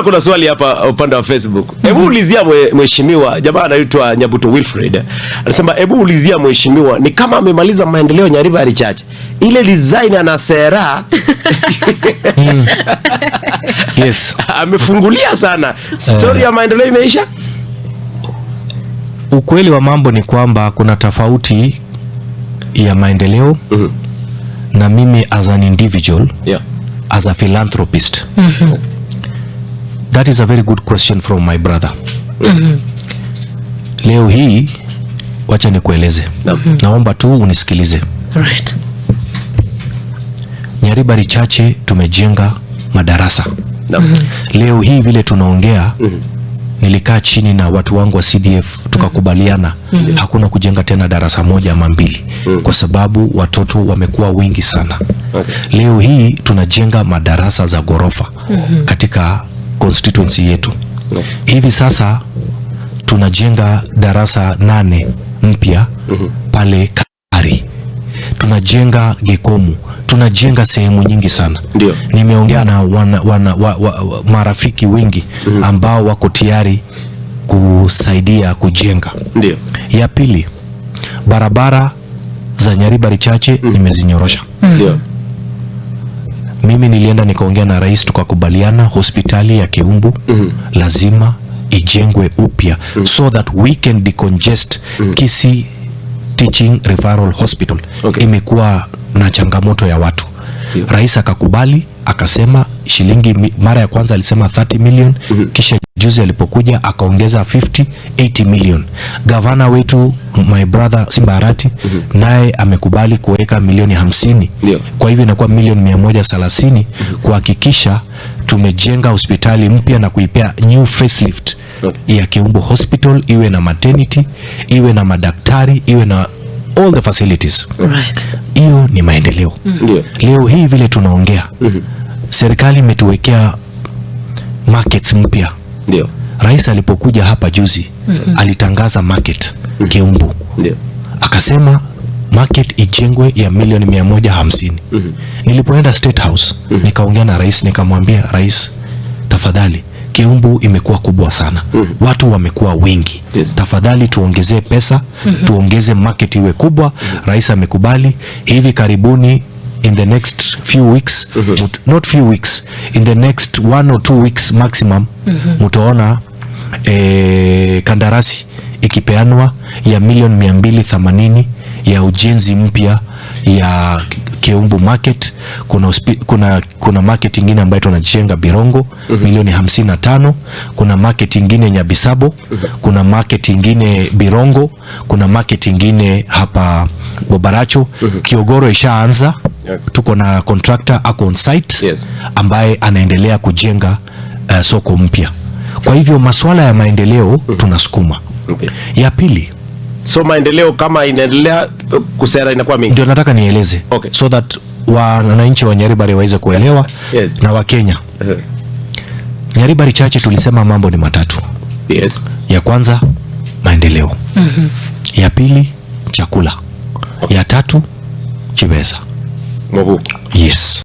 Kuna swali hapa upande wa Facebook. Hebu ulizia mheshimiwa, jamaa anaitwa Nyabuto Wilfred. Anasema hebu ulizia mheshimiwa, ni kama amemaliza maendeleo Nyaribari Church. Ile design ana sera. Yes. Amefungulia sana. Story ya maendeleo imeisha? Ukweli wa mambo ni kwamba kuna tofauti ya maendeleo na mimi as an individual, as a philanthropist. That is a very good question from my brother. Leo hii wacha nikueleze. Naomba tu unisikilize. Right. Nyaribari Chache tumejenga madarasa. Leo hii vile tunaongea, nilikaa chini na watu wangu wa CDF tukakubaliana hakuna kujenga tena darasa moja ama mbili kwa sababu watoto wamekuwa wengi sana. Leo hii tunajenga madarasa za gorofa katika constituency yetu. Hivi sasa tunajenga darasa 8 mpya pale Kari. Tunajenga Gekomu. Tunajenga sehemu nyingi sana. Ndio. Nimeongea na marafiki wengi ambao wako tayari kusaidia kujenga. Ndio. Ya pili, barabara za Nyaribari Chache nimezinyorosha. Ndio. Mimi nilienda nikaongea na rais tukakubaliana hospitali ya Keumbu lazima ijengwe upya so that we can decongest Kisii Teaching Referral Hospital. Imekuwa na changamoto ya watu. Rais akakubali, akasema shilingi, mara ya kwanza alisema 30 million, kisha juzi alipokuja akaongeza 80 million. Gavana wetu my brother Simba Arati naye amekubali kuweka milioni 50. Kwa hivyo inakuwa milioni 130 kuhakikisha tumejenga hospitali mpya na kuipea new facelift ya Keumbu Hospital, iwe na maternity, iwe na madaktari, iwe na all the facilities. Right. Hiyo ni maendeleo. Leo hii vile tunaongea, serikali imetuwekea markets mpya. Ndio. Rais alipokuja hapa juzi alitangaza market Keumbu. Ndio. Akasema market ijengwe ya milioni 150. Nilipoenda State House nikaongea na rais, nikamwambia rais, tafadhali Keumbu imekuwa kubwa sana. Watu wamekuwa wengi. Tafadhali tuongezee pesa, tuongeze market iwe kubwa. Rais amekubali. Hivi karibuni, in the next few weeks, not few weeks, in the next 1 or 2 weeks maximum, mutaona kandarasi ikipeanwa ya milioni 280 ya ujenzi mpya ya Keumbu market. Kuna market ingine ambayo tunajenga Birongo milioni 55. Kuna market ingine Nyabisabo. Kuna market ingine Birongo. Kuna market ingine hapa Bobaracho. Kiogoro ishaanza. Tuko na contractor ako on site ambaye anaendelea kujenga soko mpya. Kwa hivyo masuala ya maendeleo tunasukuma. Ya pili, so maendeleo kama inaendelea kusera inakuwa mingi. Ndio nataka nieleze. So that wananchi wa Nyaribari waweze kuelewa na Wakenya. Nyaribari Chache tulisema mambo ni matatu. Ya kwanza maendeleo. Ya pili chakula. Ya tatu chibeza. Mogu. Yes.